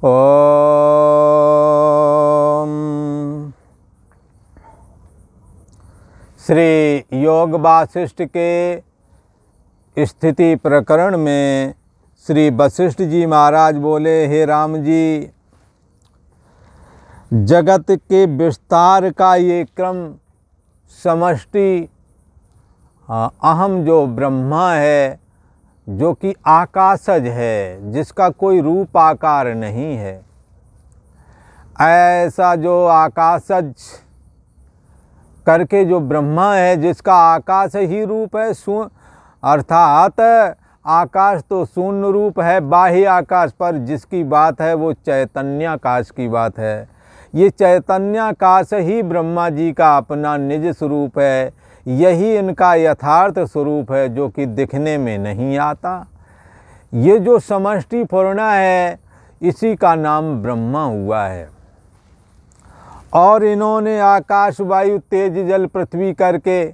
ओम। श्री योग वासिष्ठ के स्थिति प्रकरण में श्री वशिष्ठ जी महाराज बोले, हे राम जी, जगत के विस्तार का ये क्रम समष्टि अहम जो ब्रह्मा है, जो कि आकाशज है, जिसका कोई रूप आकार नहीं है, ऐसा जो आकाशज करके जो ब्रह्मा है, जिसका आकाश ही रूप है, अर्थात आकाश तो शून्य रूप है, बाह्य आकाश पर जिसकी बात है वो चैतन्याकाश की बात है। ये चैतन्याकाश ही ब्रह्मा जी का अपना निज स्वरूप है, यही इनका यथार्थ स्वरूप है, जो कि दिखने में नहीं आता। ये जो समष्टि पूर्ण है, इसी का नाम ब्रह्मा हुआ है। और इन्होंने आकाश, वायु, तेज, जल, पृथ्वी करके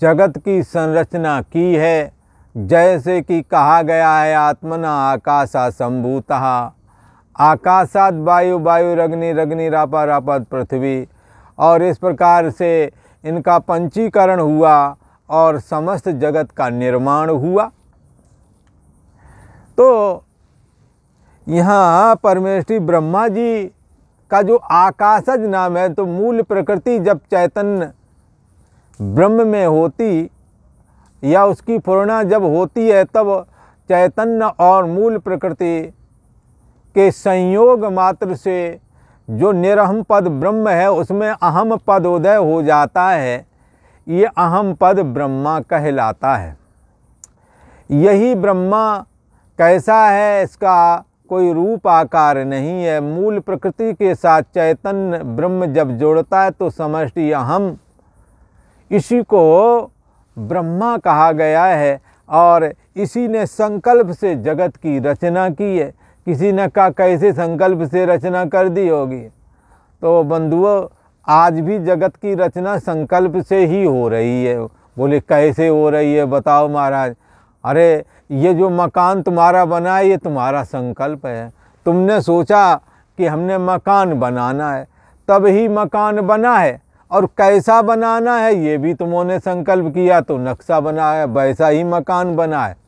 जगत की संरचना की है। जैसे कि कहा गया है, आत्मना आकाशा संभूतः, आकाशात वायु, वायुरग्नि, रापा, रापद पृथ्वी। और इस प्रकार से इनका पंचीकरण हुआ और समस्त जगत का निर्माण हुआ। तो यहाँ परमेष्ठी ब्रह्मा जी का जो आकाशज नाम है, तो मूल प्रकृति जब चैतन्य ब्रह्म में होती या उसकी पूर्णा जब होती है, तब चैतन्य और मूल प्रकृति के संयोग मात्र से जो निरहम पद ब्रह्म है, उसमें अहम पद उदय हो जाता है। ये अहम पद ब्रह्मा कहलाता है। यही ब्रह्मा कैसा है, इसका कोई रूप आकार नहीं है। मूल प्रकृति के साथ चैतन्य ब्रह्म जब जोड़ता है तो समष्टि अहम, इसी को ब्रह्मा कहा गया है। और इसी ने संकल्प से जगत की रचना की है। किसी ने कहा कैसे संकल्प से रचना कर दी होगी, तो बंधुओं, आज भी जगत की रचना संकल्प से ही हो रही है। बोले कैसे हो रही है बताओ महाराज। अरे ये जो मकान तुम्हारा बना है, ये तुम्हारा संकल्प है। तुमने सोचा कि हमने मकान बनाना है, तब ही मकान बना है। और कैसा बनाना है ये भी तुमने संकल्प किया, तो नक्शा बनाया, वैसा ही मकान बना है।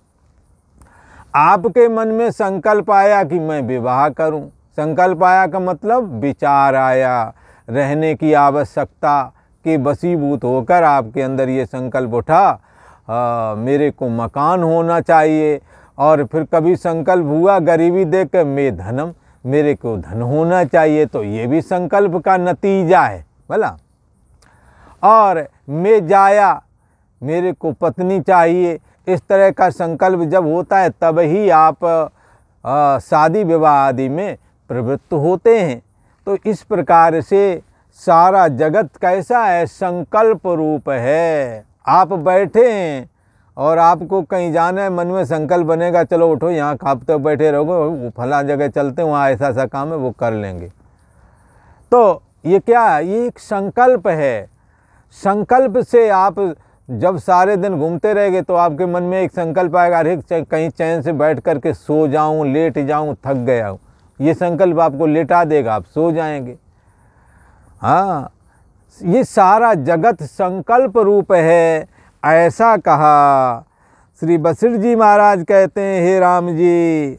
आपके मन में संकल्प आया कि मैं विवाह करूं, संकल्प आया का मतलब विचार आया, रहने की आवश्यकता के वशीभूत होकर आपके अंदर ये संकल्प उठा, मेरे को मकान होना चाहिए। और फिर कभी संकल्प हुआ गरीबी देख कर, मैं धनम, मेरे को धन होना चाहिए, तो ये भी संकल्प का नतीजा है भला। और मैं जाया, मेरे को पत्नी चाहिए, इस तरह का संकल्प जब होता है, तब ही आप शादी विवाह आदि में प्रवृत्त होते हैं। तो इस प्रकार से सारा जगत कैसा है, संकल्प रूप है। आप बैठे हैं और आपको कहीं जाना है, मन में संकल्प बनेगा, चलो उठो, यहाँ आप तो बैठे रहोगे, फला जगह चलते हैं, वहाँ ऐसा ऐसा काम है, वो कर लेंगे। तो ये क्या है, ये एक संकल्प है। संकल्प से आप जब सारे दिन घूमते रहेंगे तो आपके मन में एक संकल्प आएगा, अरे कहीं चैन से बैठ करके सो जाऊं, लेट जाऊं, थक गया हूं। ये संकल्प आपको लेटा देगा, आप सो जाएंगे। हाँ, ये सारा जगत संकल्प रूप है, ऐसा कहा। श्री वशिष्ठ जी महाराज कहते हैं, हे राम जी,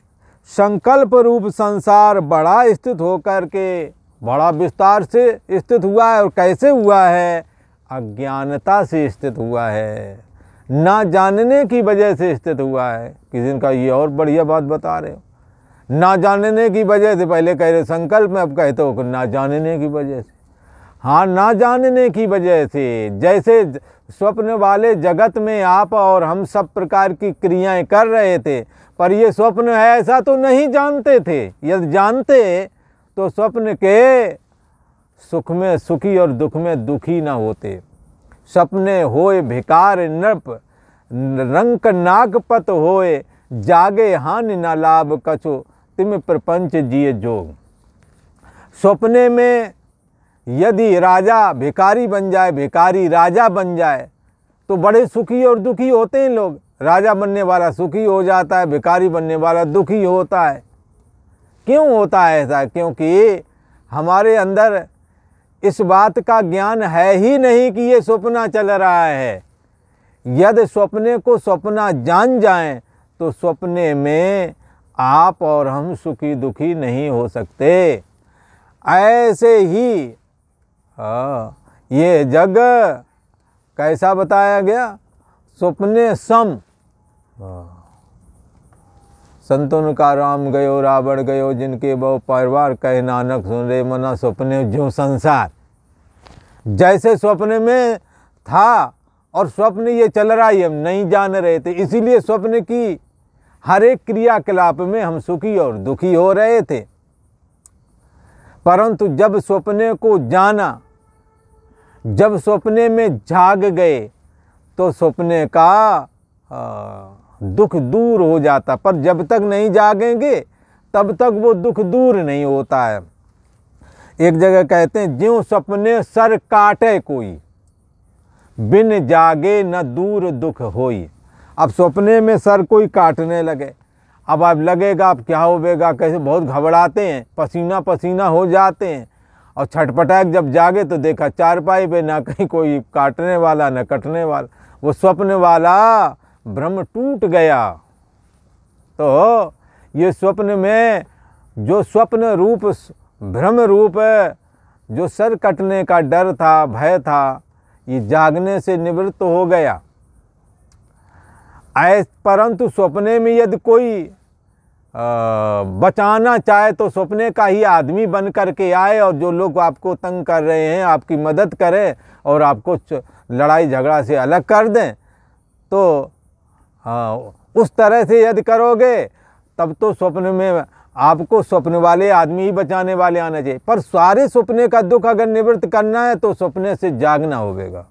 संकल्प रूप संसार बड़ा स्थित होकर के, बड़ा विस्तार से स्थित हुआ है। और कैसे हुआ है, अज्ञानता से स्थित हुआ है, ना जानने की वजह से स्थित हुआ है। किसी दिन का ये और बढ़िया बात बता रहे हो, ना जानने की वजह से। पहले कह रहे संकल्प में, अब कहते हो ना जानने की वजह से। हाँ, ना जानने की वजह से। जैसे स्वप्न वाले जगत में आप और हम सब प्रकार की क्रियाएं कर रहे थे, पर ये स्वप्न है ऐसा तो नहीं जानते थे। यदि जानते तो स्वप्न के सुख में सुखी और दुख में दुखी न होते। सपने होए भिकार नृप, रंक नागपत होए, जागे हानि न लाभ कछु, तिम प्रपंच जिए जोग। सपने में यदि राजा भिखारी बन जाए, भिखारी राजा बन जाए, तो बड़े सुखी और दुखी होते हैं लोग। राजा बनने वाला सुखी हो जाता है, भिखारी बनने वाला दुखी होता है। क्यों होता है ऐसा? क्योंकि हमारे अंदर इस बात का ज्ञान है ही नहीं कि ये सपना चल रहा है। यदि सपने को सपना जान जाएं तो सपने में आप और हम सुखी दुखी नहीं हो सकते। ऐसे ही ये जग कैसा बताया गया? सपने सम। संतों का राम गयो रावण गयो, जिनके बहु परिवार कहे नानक सुन रे मना सपने जो संसार। जैसे स्वप्न में था और स्वप्न ये चल रहा है, हम नहीं जान रहे थे, इसीलिए स्वप्न की हर एक क्रियाकलाप में हम सुखी और दुखी हो रहे थे। परंतु जब स्वप्ने को जाना, जब स्वप्ने में जाग गए तो स्वप्ने का दुख दूर हो जाता। पर जब तक नहीं जागेंगे तब तक वो दुख दूर नहीं होता है। एक जगह कहते हैं, ज्यों सपने सर काटे कोई, बिन जागे न दूर दुख होई। अब सपने में सर कोई काटने लगे, अब आप लगेगा अब क्या होगा, कैसे, बहुत घबराते हैं, पसीना पसीना हो जाते हैं। और छटपटाक जब जागे तो देखा चारपाई पे ना कहीं कोई काटने वाला न कटने वाला, वो स्वप्न वाला भ्रम टूट गया। तो ये स्वप्न में जो स्वप्न रूप भ्रम रूप जो सर कटने का डर था, भय था, ये जागने से निवृत्त हो गया। परंतु सपने में यदि कोई बचाना चाहे तो सपने का ही आदमी बन करके आए, और जो लोग आपको तंग कर रहे हैं आपकी मदद करें और आपको लड़ाई झगड़ा से अलग कर दें, तो उस तरह से यदि करोगे तब तो स्वप्न में आपको स्वप्न वाले आदमी ही बचाने वाले आना चाहिए। पर सारे सपने का दुख अगर निवृत्त करना है तो सपने से जागना होगा।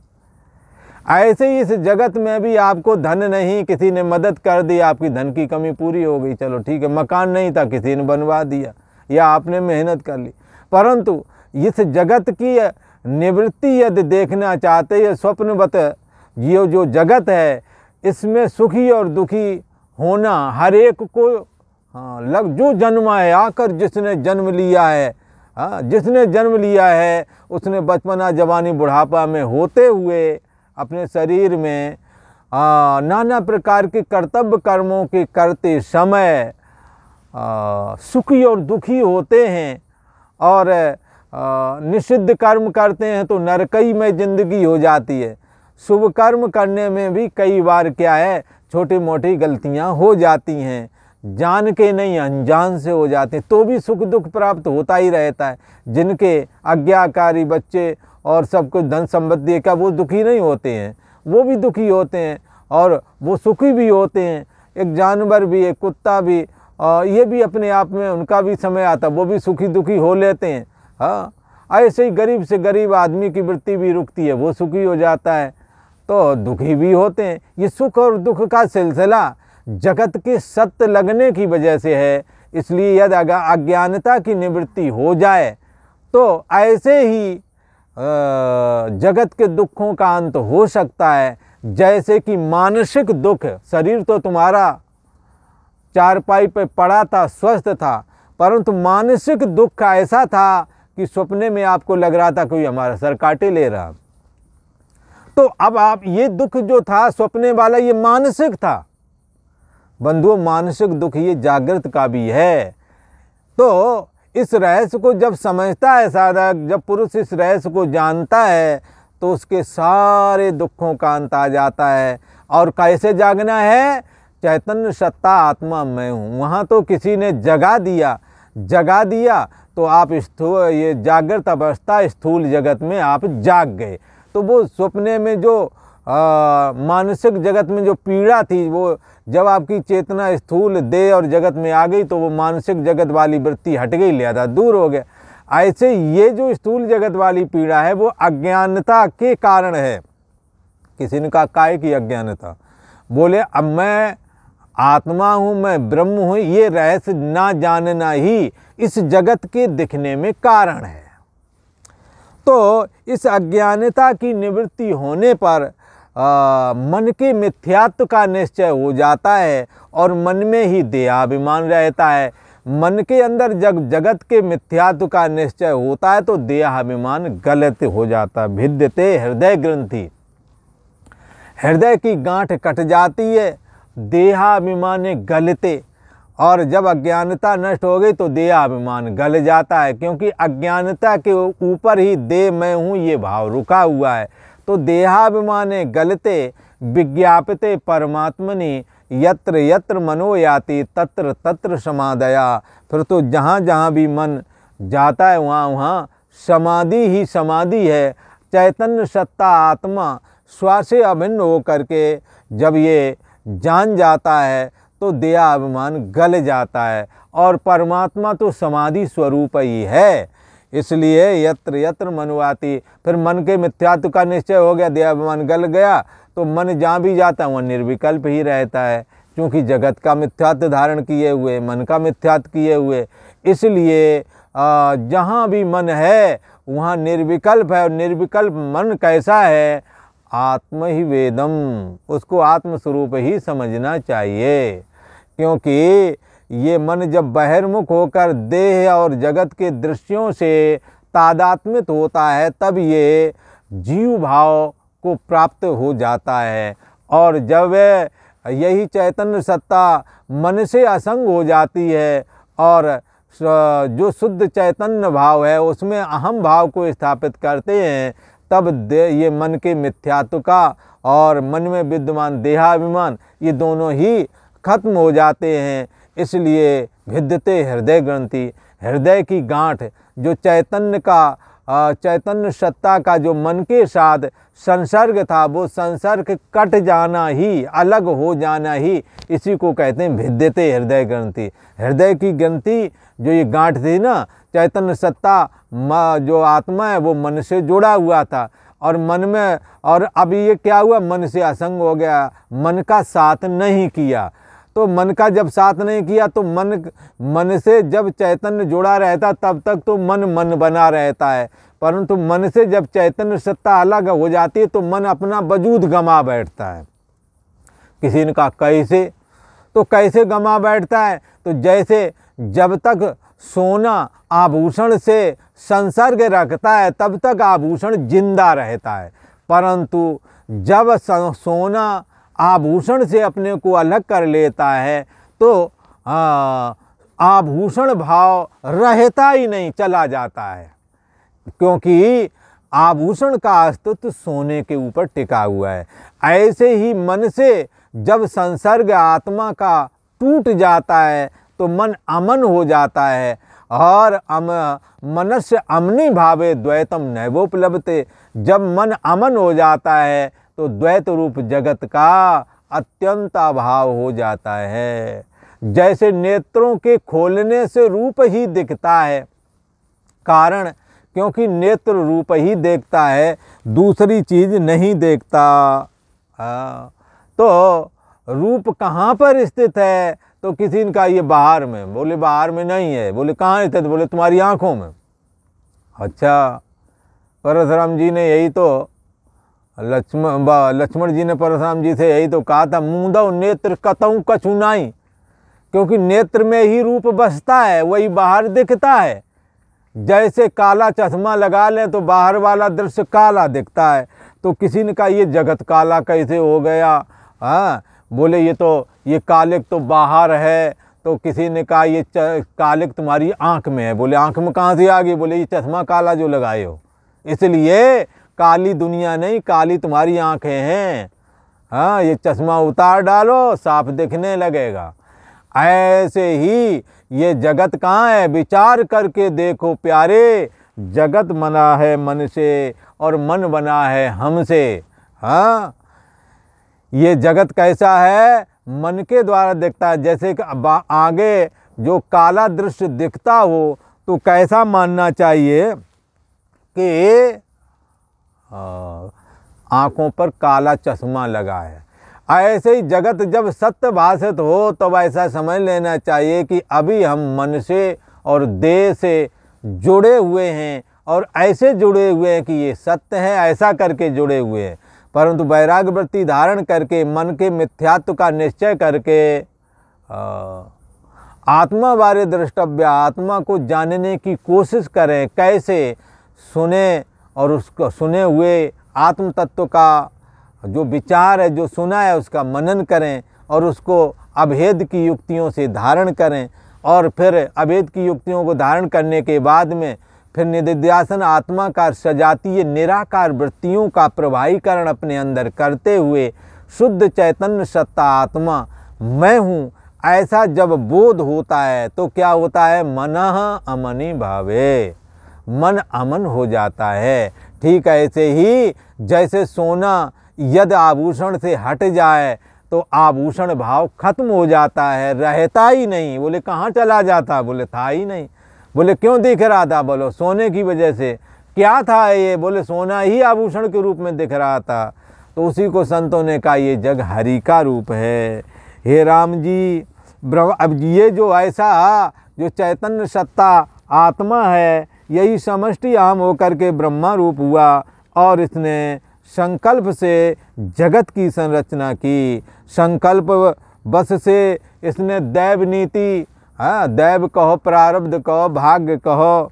ऐसे ही इस जगत में भी आपको धन नहीं, किसी ने मदद कर दी, आपकी धन की कमी पूरी हो गई, चलो ठीक है, मकान नहीं था किसी ने बनवा दिया या आपने मेहनत कर ली। परंतु इस जगत की निवृत्ति यदि देखना चाहते हैं, स्वप्नवत ये जो जगत है इसमें सुखी और दुखी होना हर एक को जो जन्मा है, आकर जिसने जन्म लिया है, जिसने जन्म लिया है उसने बचपना जवानी बुढ़ापा में होते हुए अपने शरीर में नाना प्रकार के कर्तव्य कर्मों के करते समय सुखी और दुखी होते हैं। और निषिद्ध कर्म करते हैं तो नरकई में जिंदगी हो जाती है। शुभ कर्म करने में भी कई बार क्या है, छोटी मोटी गलतियां हो जाती हैं, जान के नहीं अनजान से हो जाते हैं, तो भी सुख दुख प्राप्त होता ही रहता है। जिनके आज्ञाकारी बच्चे और सब कुछ धन संपत्ति का, वो दुखी नहीं होते हैं, वो भी दुखी होते हैं और वो सुखी भी होते हैं। एक जानवर भी, एक कुत्ता भी, ये भी अपने आप में उनका भी समय आता, वो भी सुखी दुखी हो लेते हैं। हाँ, ऐसे ही गरीब से गरीब आदमी की वृत्ति भी रुकती है, वो सुखी हो जाता है, तो दुखी भी होते हैं। ये सुख और दुख का सिलसिला जगत के सत्य लगने की वजह से है। इसलिए यदि अज्ञानता की निवृत्ति हो जाए तो ऐसे ही जगत के दुखों का अंत हो सकता है। जैसे कि मानसिक दुख, शरीर तो तुम्हारा चारपाई पे पड़ा था, स्वस्थ था, परंतु मानसिक दुख ऐसा था कि सपने में आपको लग रहा था कोई हमारा सर काटे ले रहा। तो अब आप ये दुख जो था स्वप्ने वाला, ये मानसिक था बंधुओं। मानसिक दुख ये जागृत का भी है। तो इस रहस्य को जब समझता है साधक, जब पुरुष इस रहस्य को जानता है तो उसके सारे दुखों का अंत आ जाता है। और कैसे जागना है? चैतन्य सत्ता आत्मा मैं हूँ, वहाँ तो किसी ने जगा दिया तो आप ये जागृत अवस्था स्थूल जगत में आप जाग गए। तो वो सपने में जो मानसिक जगत में जो पीड़ा थी, वो जब आपकी चेतना स्थूल देह और जगत में आ गई तो वो मानसिक जगत वाली वृत्ति हट गई, लिहाजा दूर हो गया। ऐसे ये जो स्थूल जगत वाली पीड़ा है वो अज्ञानता के कारण है। किसी ने कहा काय की अज्ञानता? बोले अब मैं आत्मा हूँ, मैं ब्रह्म हूँ, ये रहस्य ना जानना ही इस जगत के दिखने में कारण है। तो इस अज्ञानता की निवृत्ति होने पर मन के मिथ्यात्व का निश्चय हो जाता है और मन में ही देहाभिमान रहता है। मन के अंदर जब जगत के मिथ्यात्व का निश्चय होता है तो देहाभिमान गलत हो जाता है। भिद्यते हृदय ग्रंथि, हृदय की गांठ कट जाती है। देहाभिमान गलते, और जब अज्ञानता नष्ट हो गई तो देहाभिमान गल जाता है, क्योंकि अज्ञानता के ऊपर ही देह मैं हूँ ये भाव रुका हुआ है। तो देहाभिमान गलते विज्ञापिते परमात्मनि यत्र यत्र मनो याति तत्र तत्र समाधया। फिर तो जहाँ जहाँ भी मन जाता है वहाँ वहाँ समाधि ही समाधि है। चैतन्य सत्ता आत्मा स्व से अभिन्न हो करके जब ये जान जाता है तो देहाभिमान गल जाता है, और परमात्मा तो समाधि स्वरूप ही है। इसलिए यत्र यत्र मनोयाति, फिर मन के मिथ्यात्व का निश्चय हो गया, देहाभिमान गल गया, तो मन जहाँ भी जाता है वहाँ निर्विकल्प ही रहता है, क्योंकि जगत का मिथ्यात्व धारण किए हुए, मन का मिथ्यात्व किए हुए। इसलिए जहाँ भी मन है वहाँ निर्विकल्प है, और निर्विकल्प मन कैसा है? आत्म ही वेदम, उसको आत्मस्वरूप ही समझना चाहिए। क्योंकि ये मन जब बहिर्मुख होकर देह और जगत के दृश्यों से तादात्म्यत होता है तब ये जीव भाव को प्राप्त हो जाता है, और जब यही चैतन्य सत्ता मन से असंग हो जाती है और जो शुद्ध चैतन्य भाव है उसमें अहम भाव को स्थापित करते हैं, तब ये मन के मिथ्यात्व का और मन में विद्यमान देहाभिमान ये दोनों ही खत्म हो जाते हैं। इसलिए भिद्यते हृदय ग्रंथि, हृदय की गांठ जो चैतन्य का चैतन्य सत्ता का जो मन के साथ संसर्ग था, वो संसर्ग कट जाना ही, अलग हो जाना ही, इसी को कहते हैं भिद्यते हृदय ग्रंथि। हृदय की ग्रंथि जो ये गांठ थी ना, चैतन्य सत्ता जो आत्मा है वो मन से जुड़ा हुआ था, और मन में, और अभी ये क्या हुआ, मन से असंग हो गया, मन का साथ नहीं किया। तो मन का जब साथ नहीं किया तो मन से जब चैतन्य जुड़ा रहता तब तक तो मन बना रहता है, परंतु मन से जब चैतन्य सत्ता अलग हो जाती है तो मन अपना वजूद गंवा बैठता है। किसी ने कहा कैसे? तो कैसे गंवा बैठता है? तो जैसे जब तक सोना आभूषण से संसर्ग रखता है तब तक आभूषण जिंदा रहता है, परंतु जब सोना आभूषण से अपने को अलग कर लेता है तो आभूषण भाव रहता ही नहीं, चला जाता है, क्योंकि आभूषण का अस्तित्व सोने के ऊपर टिका हुआ है। ऐसे ही मन से जब संसर्ग आत्मा का टूट जाता है तो मन अमन हो जाता है, और मनस्य अमनी भावे द्वैतम नैवोपलब्धते। जब मन अमन हो जाता है तो द्वैत रूप जगत का अत्यंत अभाव हो जाता है। जैसे नेत्रों के खोलने से रूप ही दिखता है, कारण क्योंकि नेत्र रूप ही देखता है, दूसरी चीज नहीं देखता। तो रूप कहाँ पर स्थित है? तो किसी ने कहा ये बाहर में, बोले बाहर में नहीं है, बोले कहाँ स्थित? बोले तुम्हारी आंखों में। अच्छा, परशुराम जी ने यही तो लक्ष्मण जी ने परशुराम जी से यही तो कहा था, मूंदव नेत्र कतऊ कछु नाई, क्योंकि नेत्र में ही रूप बसता है, वही बाहर दिखता है। जैसे काला चश्मा लगा लें तो बाहर वाला दृश्य काला दिखता है। तो किसी ने कहा ये जगत काला कैसे हो गया? हाँ, बोले ये कालिक तो बाहर है। तो किसी ने कहा ये कालिक तुम्हारी आंख में है। बोले आंख में कहाँ से आ गई? बोले ये चश्मा काला जो लगाए हो, इसलिए काली दुनिया नहीं, काली तुम्हारी आंखें हैं। हाँ, ये चश्मा उतार डालो, साफ दिखने लगेगा। ऐसे ही ये जगत कहाँ है? विचार करके देखो प्यारे, जगत बना है मन से और मन बना है हमसे। हाँ, ये जगत कैसा है? मन के द्वारा दिखता है। जैसे कि आगे जो काला दृश्य दिखता हो तो कैसा मानना चाहिए कि आँखों पर काला चश्मा लगा है। ऐसे ही जगत जब सत्य भाषित हो तब ऐसा समझ लेना चाहिए कि अभी हम मन से और देह से जुड़े हुए हैं, और ऐसे जुड़े हुए हैं कि ये सत्य है, ऐसा करके जुड़े हुए हैं। परंतु वैराग्य वृत्ति धारण करके मन के मिथ्यात्व का निश्चय करके आत्मा बारे द्रष्टव्य, आत्मा को जानने की कोशिश करें, कैसे सुने और उसको सुने हुए आत्म तत्व का जो विचार है, जो सुना है, उसका मनन करें और उसको अभेद की युक्तियों से धारण करें। और फिर अभेद की युक्तियों को धारण करने के बाद में फिर निधिध्यासन आत्मा का सजातीय निराकार वृत्तियों का प्रवाहीकरण अपने अंदर करते हुए शुद्ध चैतन्य सत्ता आत्मा मैं हूँ, ऐसा जब बोध होता है तो क्या होता है, मनः अमनि भावे, मन अमन हो जाता है। ठीक ऐसे ही जैसे सोना यदि आभूषण से हट जाए तो आभूषण भाव खत्म हो जाता है, रहता ही नहीं। बोले कहाँ चला जाता, बोले था ही नहीं। बोले क्यों दिख रहा था, बोलो सोने की वजह से। क्या था ये, बोले सोना ही आभूषण के रूप में दिख रहा था। तो उसी को संतों ने कहा ये जग हरि का रूप है। हे राम जी, अब ये जो ऐसा जो चैतन्य सत्ता आत्मा है, यही समष्टि आम होकर के ब्रह्मा रूप हुआ और इसने संकल्प से जगत की संरचना की। संकल्प बस से इसने दैव नीति, दैव कहो, प्रारब्ध कहो, भाग्य कहो,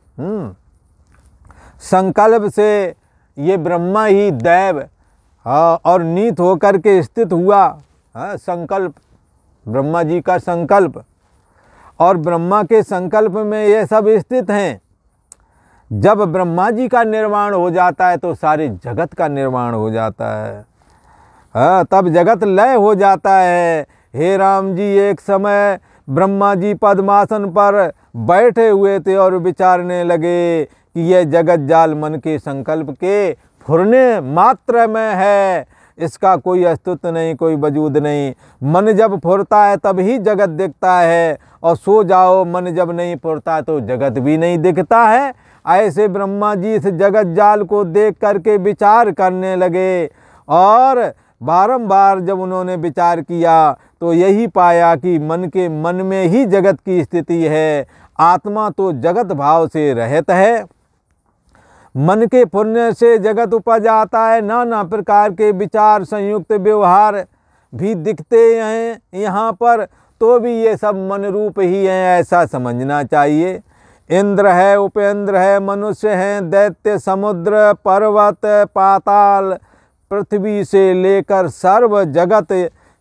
संकल्प से ये ब्रह्मा ही दैव और नीत होकर के स्थित हुआ। संकल्प, ब्रह्मा जी का संकल्प, और ब्रह्मा के संकल्प में ये सब स्थित हैं। जब ब्रह्मा जी का निर्माण हो जाता है तो सारे जगत का निर्माण हो जाता है। तब जगत लय हो जाता है। हे राम जी, एक समय ब्रह्मा जी पद्मासन पर बैठे हुए थे और विचारने लगे कि यह जगत जाल मन के संकल्प के फुरने मात्र में है, इसका कोई अस्तित्व नहीं, कोई वजूद नहीं। मन जब फुरता है तब ही जगत दिखता है, और सो जाओ मन जब नहीं फुरता तो जगत भी नहीं दिखता है। ऐसे ब्रह्मा जी इस जगत जाल को देख करके विचार करने लगे, और बारंबार जब उन्होंने विचार किया तो यही पाया कि मन के मन में ही जगत की स्थिति है। आत्मा तो जगत भाव से रहित है। मन के फुरने से जगत उपज आता है। नाना प्रकार के विचार संयुक्त व्यवहार भी दिखते हैं यहाँ पर, तो भी ये सब मन रूप ही हैं, ऐसा समझना चाहिए। इंद्र है, उपेंद्र है, मनुष्य हैं, दैत्य, समुद्र, पर्वत, पाताल, पृथ्वी से लेकर सर्व जगत,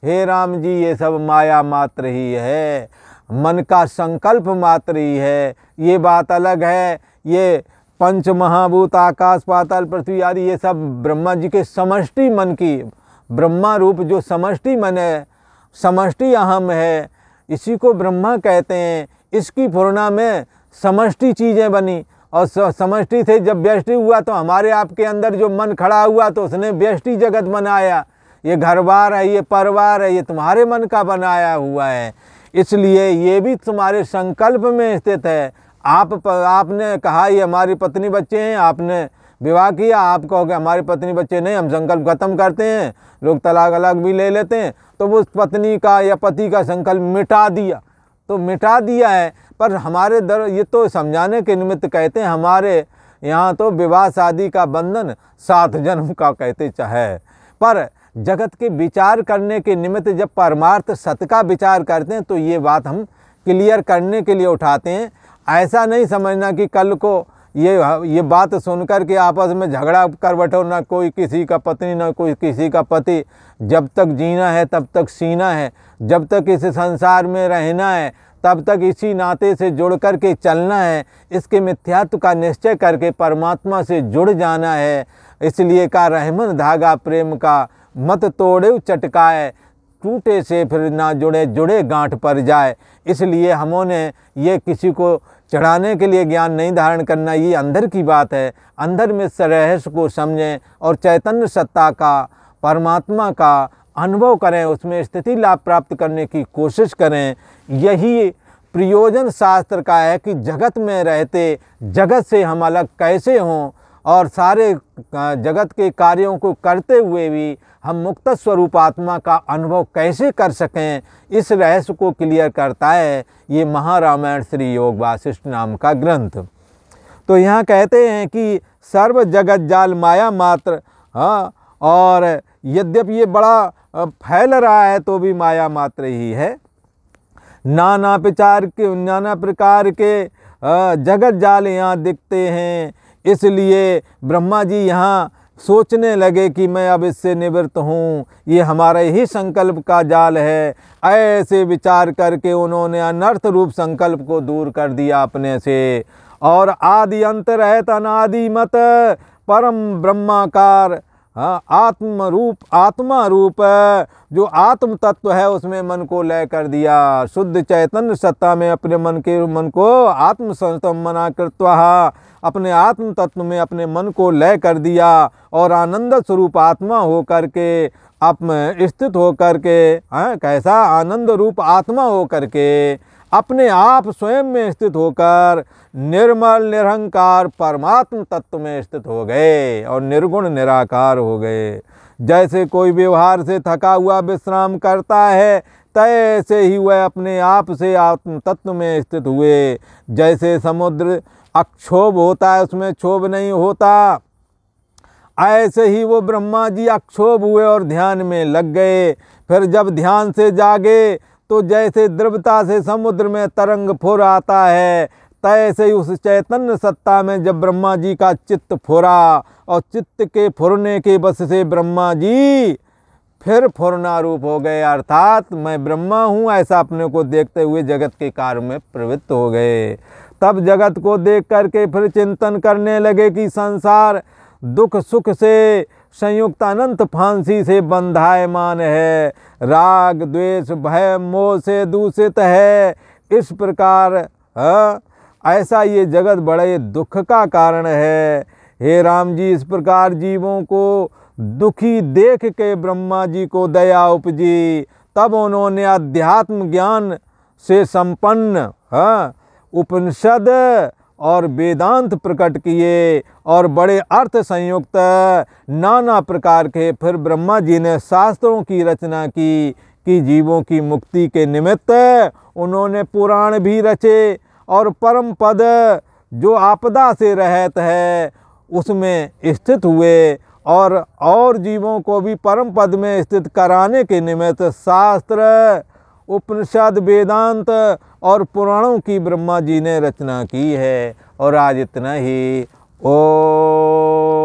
हे राम जी, ये सब माया मात्र ही है, मन का संकल्प मात्र ही है। ये बात अलग है। ये पंच महाभूत आकाश पाताल पृथ्वी आदि ये सब ब्रह्मा जी के समष्टि मन की, ब्रह्मा रूप जो समष्टि मन है, समष्टि अहम है, इसी को ब्रह्मा कहते हैं। इसकी पूर्णा में समष्टि चीज़ें बनी, और समष्टि से जब व्यष्टि हुआ तो हमारे आपके अंदर जो मन खड़ा हुआ तो उसने व्यष्टि जगत बनाया। ये घर बार है, ये परिवार है, ये तुम्हारे मन का बनाया हुआ है, इसलिए ये भी तुम्हारे संकल्प में स्थित है। आपने कहा ये हमारी पत्नी बच्चे हैं, आपने विवाह किया, आप कहोगे हमारी पत्नी बच्चे नहीं, हम संकल्प खत्म करते हैं, लोग तलाक अलग भी ले लेते हैं, तो वो पत्नी का या पति का संकल्प मिटा दिया, तो मिटा दिया है। पर हमारे ये तो समझाने के निमित्त कहते हैं, हमारे यहाँ तो विवाह शादी का बंधन 7 जन्म का कहते चाहे, पर जगत के विचार करने के निमित्त जब परमार्थ सत्य का विचार करते हैं तो ये बात हम क्लियर करने के लिए उठाते हैं। ऐसा नहीं समझना कि कल को ये बात सुनकर के आपस में झगड़ा कर बैठो, ना कोई किसी का पत्नी ना कोई किसी का पति। जब तक जीना है तब तक सीना है, जब तक इस संसार में रहना है तब तक इसी नाते से जुड़ कर के चलना है। इसके मिथ्यात्व का निश्चय करके परमात्मा से जुड़ जाना है। इसलिए का रहमन धागा प्रेम का मत तोड़े चटकाए, टूटे से फिर ना जुड़े, जुड़े गांठ पर जाए। इसलिए हमने ये किसी को चढ़ाने के लिए ज्ञान नहीं धारण करना, ये अंदर की बात है। अंदर में रहस्य को समझें और चैतन्य सत्ता का, परमात्मा का अनुभव करें, उसमें स्थिति लाभ प्राप्त करने की कोशिश करें। यही प्रयोजन शास्त्र का है कि जगत में रहते जगत से हम अलग कैसे हों, और सारे जगत के कार्यों को करते हुए भी हम मुक्त स्वरूप आत्मा का अनुभव कैसे कर सकें, इस रहस्य को क्लियर करता है ये महारामायण श्री योग वासिष्ठ नाम का ग्रंथ। तो यहाँ कहते हैं कि सर्व जगत जाल माया मात्र, और यद्यपि ये बड़ा फैल रहा है तो भी माया मात्र ही है। नाना प्रकार के जगत जाल यहाँ दिखते हैं। इसलिए ब्रह्मा जी यहाँ सोचने लगे कि मैं अब इससे निवृत्त हूँ, ये हमारे ही संकल्प का जाल है। ऐसे विचार करके उन्होंने अनर्थ रूप संकल्प को दूर कर दिया अपने से, और आदि अंत रहित अनादि मत परम ब्रह्माकार आत्मा रूप जो आत्म तत्व है उसमें मन को लय कर दिया। शुद्ध चैतन्य सत्ता में अपने मन को आत्म संस्तम मना कृत्वा अपने आत्म तत्व में अपने मन को लय कर दिया, और आनंद स्वरूप आत्मा हो करके स्थित हो करके कैसा आनंद रूप आत्मा हो करके अपने आप स्वयं में स्थित होकर निर्मल निरहंकार परमात्म तत्व में स्थित हो गए और निर्गुण निराकार हो गए। जैसे कोई व्यवहार से थका हुआ विश्राम करता है, तैसे ही वह अपने आप से आत्म तत्व में स्थित हुए। जैसे समुद्र अक्षोभ होता है, उसमें क्षोभ नहीं होता, ऐसे ही वो ब्रह्मा जी अक्षोभ हुए और ध्यान में लग गए। फिर जब ध्यान से जागे तो जैसे द्रवता से समुद्र में तरंग फुर आता है, तैसे ही उस चैतन्य सत्ता में जब ब्रह्मा जी का चित्त फुरा, और चित्त के फुरने के बस से ब्रह्मा जी फिर फुरना रूप हो गए, अर्थात मैं ब्रह्मा हूँ ऐसा अपने को देखते हुए जगत के कार्य में प्रवृत्त हो गए। तब जगत को देख करके फिर चिंतन करने लगे कि संसार दुख सुख से संयुक्त अनंत फांसी से बंधायमान है, राग द्वेष भय मोह से दूषित है। इस प्रकार ऐसा ये जगत बड़े दुख का कारण है। हे राम जी, इस प्रकार जीवों को दुखी देख के ब्रह्मा जी को दया उपजी। तब उन्होंने अध्यात्म ज्ञान से संपन्न उपनिषद और वेदांत प्रकट किए, और बड़े अर्थ संयुक्त नाना प्रकार के फिर ब्रह्मा जी ने शास्त्रों की रचना की कि जीवों की मुक्ति के निमित्त उन्होंने पुराण भी रचे, और परम पद जो आपदा से रहित है उसमें स्थित हुए, और जीवों को भी परम पद में स्थित कराने के निमित्त शास्त्र उपनिषद वेदांत और पुराणों की ब्रह्मा जी ने रचना की है। और आज इतना ही। ओम।